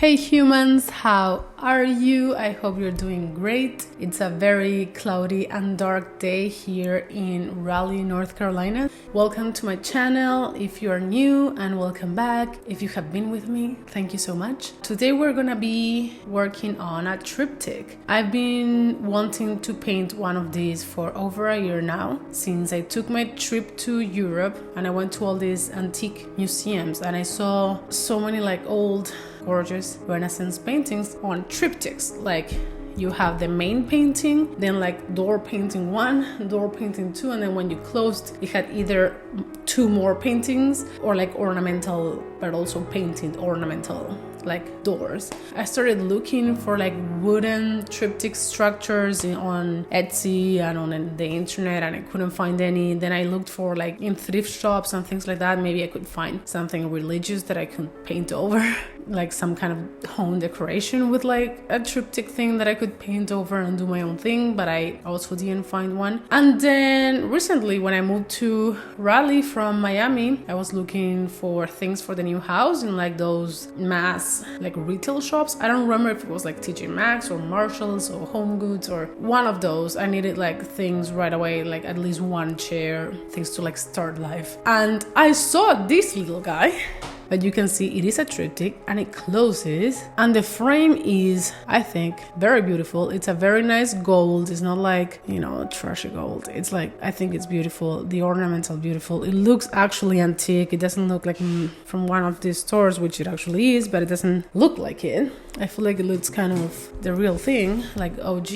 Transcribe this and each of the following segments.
Hey humans, how are you? I hope you're doing great. It's a very cloudy and dark day here in Raleigh, North Carolina. Welcome to my channel if you are new, and welcome back if you have been with me. Thank you so much. Today we're gonna be working on a triptych. I've been wanting to paint one of these for over a year now, since I took my trip to Europe and I went to all these antique museums and I saw so many old gorgeous Renaissance paintings on triptychs. Like, you have the main painting, then door painting 1, door painting 2, and then when you closed it had either 2 more paintings or ornamental, but also painted ornamental doors. I started looking for wooden triptych structures on Etsy and on the internet, and I couldn't find any. Then I looked for in thrift shops and things like that. Maybe I could find something religious that I could paint over, some kind of home decoration with a triptych thing that I could paint over and do my own thing, but I also didn't find one. And then recently when I moved to Raleigh from Miami, I was looking for things for the new house in those mass retail shops. I don't remember if it was TJ Maxx or Marshalls or Home Goods or one of those. I needed things right away, at least one chair, things to start life. And I saw this little guy. But you can see it is a triptych and it closes, and the frame is, I think, very beautiful. It's a very nice gold. It's not trashy gold. It's I think it's beautiful. The ornamental beautiful. It looks actually antique. It doesn't look like from one of these stores, which it actually is, but it doesn't look like it. I feel like it looks kind of the real thing, OG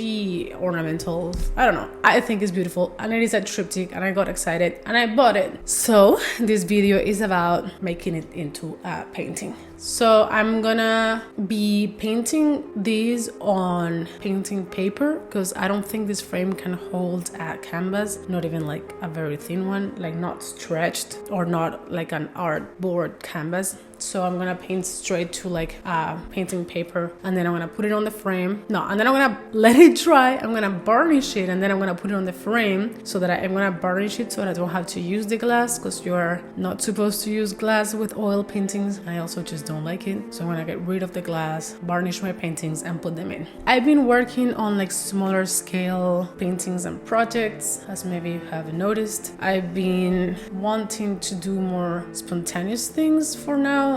ornamental. I don't know. I think it's beautiful, and it is a triptych, and I got excited and I bought it. So this video is about making it into a painting. So I'm gonna be painting these on painting paper because I don't think this frame can hold a canvas, not even a very thin one, not stretched or not an art board canvas. So I'm gonna paint straight to a painting paper, and then I'm gonna put it on the frame. And then I'm gonna let it dry. I'm gonna varnish it, and then I'm gonna put it on the frame so that I'm gonna varnish it so that I don't have to use the glass, because you're not supposed to use glass with oil paintings. I also just don't like it. So I'm gonna get rid of the glass, varnish my paintings, and put them in. I've been working on smaller scale paintings and projects, as maybe you have noticed. I've been wanting to do more spontaneous things for now.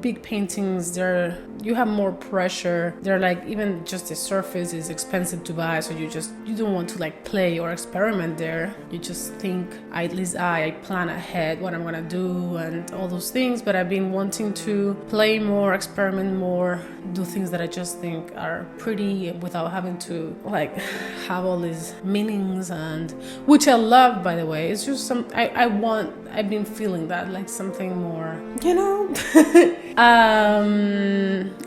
Big paintings, you have more pressure. They're even just the surface is expensive to buy, so you don't want to play or experiment there. You just think, at least I plan ahead what I'm gonna do and all those things. But I've been wanting to play more, experiment more, do things that I just think are pretty without having to have all these meanings, and which I love, by the way. It's just I've been feeling that something more,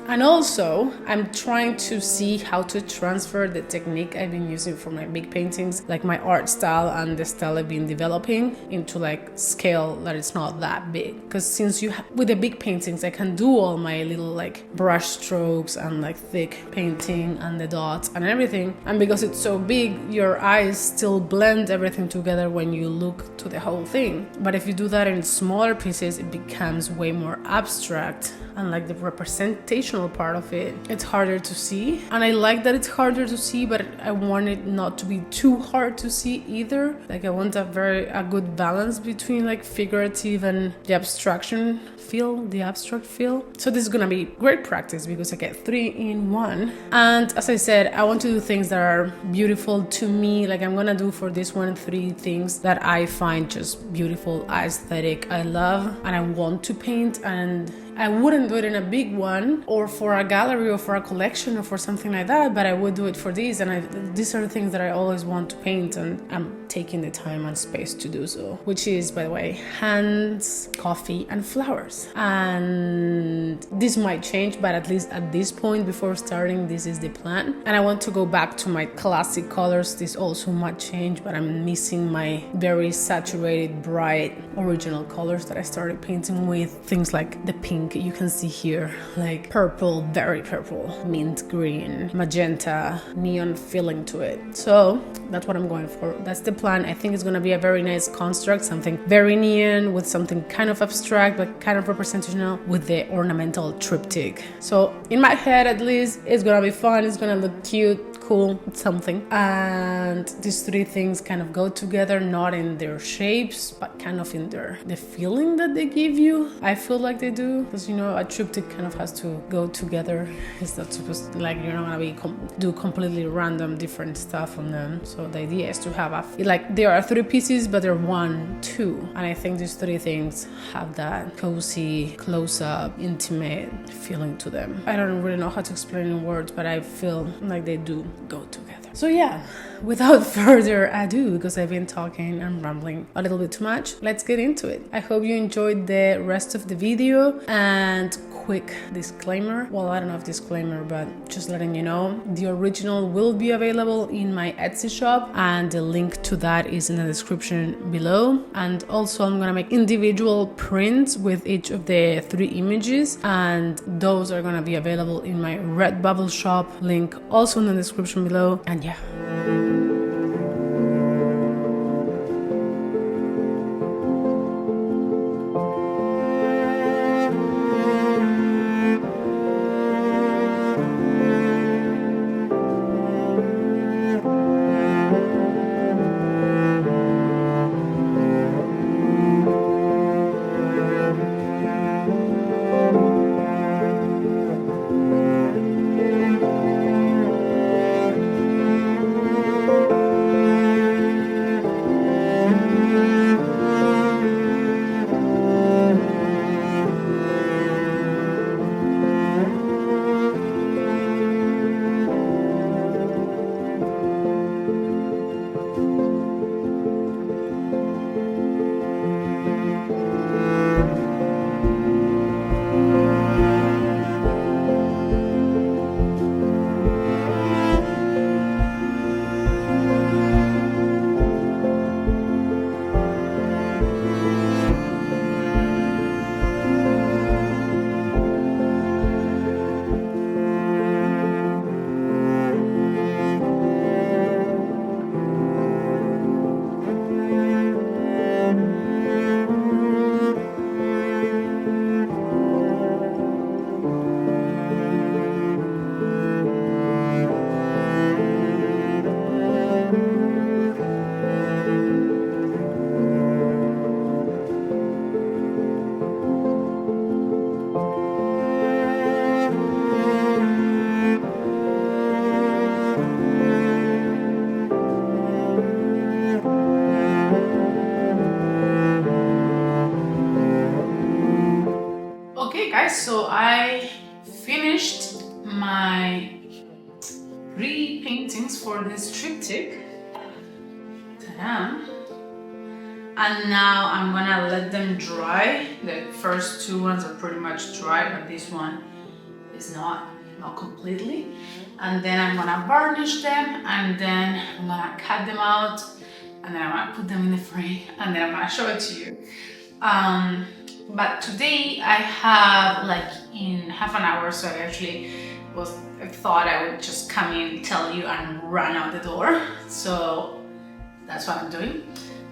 and also I'm trying to see how to transfer the technique I've been using for my big paintings, my art style and the style I've been developing, into scale that it's not that big. Because since with the big paintings I can do all my little brush strokes and thick painting and the dots and everything, and because it's so big, your eyes still blend everything together when you look to the whole thing. But if you do that in smaller pieces, it becomes way more abstract, and the representational part of it, it's harder to see. And I like that it's harder to see, but I want it not to be too hard to see either. I want a good balance between figurative and the abstract feel. So this is gonna be great practice because I get 3 in 1. And as I said, I want to do things that are beautiful to me. I'm gonna do for this one 3 things that I find just beautiful, aesthetic, I love, and I want to paint. And I wouldn't do it in a big one or for a gallery or for a collection or for something like that, but I would do it for these. And these are the things that I always want to paint, and I'm taking the time and space to do so, which is, by the way, hands, coffee, and flowers. And this might change, but at least at this point before starting, this is the plan. And I want to go back to my classic colors. This also might change, but I'm missing my very saturated, bright, original colors that I started painting with. Things like the pink you can see here, purple, very purple, mint green, magenta, neon feeling to it. So That's what I'm going for. That's the plan. I think it's gonna be a very nice construct, something very neon with something kind of abstract but kind of representational with the ornamental triptych. So in my head, at least, it's gonna be fun. It's gonna look cute, cool, something. And these three things kind of go together, not in their shapes, but kind of in the feeling that they give you. I feel like they do, because you know, a triptych kind of has to go together. It's not supposed to, like, you're not gonna do completely random different stuff on them. So the idea is to have like there are three pieces, but they're 1, 2, and I think these three things have that cozy, close-up, intimate feeling to them. I don't really know how to explain in words, but I feel like they do go together. So yeah, without further ado, because I've been talking and rambling a little bit too much, let's get into it. I hope you enjoyed the rest of the video. And quick disclaimer, well, I don't know if disclaimer, but just letting you know, the original will be available in my Etsy shop, and the link to that is in the description below. And also I'm gonna make individual prints with each of the 3 images, and those are gonna be available in my Redbubble shop, link also in the description below. And yeah. So I finished my 3 paintings for this triptych. Ta-da! And now I'm gonna let them dry. The first 2 ones are pretty much dry, but this one is not completely. And then I'm gonna varnish them, and then I'm gonna cut them out, and then I'm gonna put them in the frame, and then I'm gonna show it to you. But today I have, like, in half an hour, so I thought I would just come in, tell you, and run out the door. So that's what I'm doing.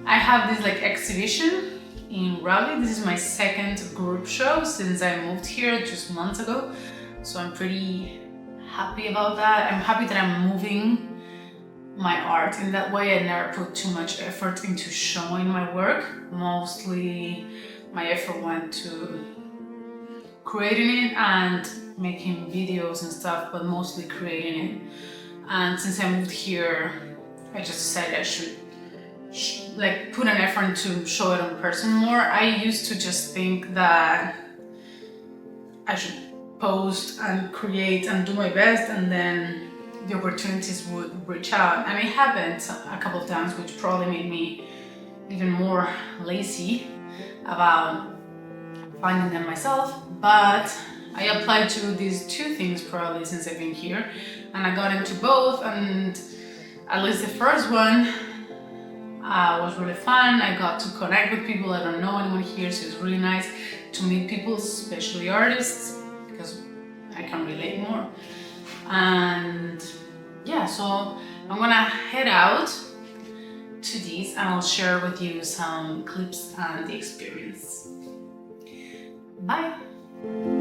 I have this like exhibition in Raleigh. This is my 2nd group show since I moved here just months ago. So I'm pretty happy about that. I'm happy that I'm moving my art in that way. I never put too much effort into showing my work. Mostly my effort went to creating it and making videos and stuff, but mostly creating it. And since I moved here, I just decided I should like put an effort to show it in person more. I used to just think that I should post and create and do my best, and then the opportunities would reach out. And it happened a couple of times, which probably made me even more lazy about finding them myself. But I applied to these 2 things probably since I've been here, and I got into both, and at least the first one was really fun. I got to connect with people. I don't know anyone here, so it's really nice to meet people, especially artists, because I can relate more. And yeah, so I'm gonna head out to these, and I'll share with you some clips and the experience. Bye!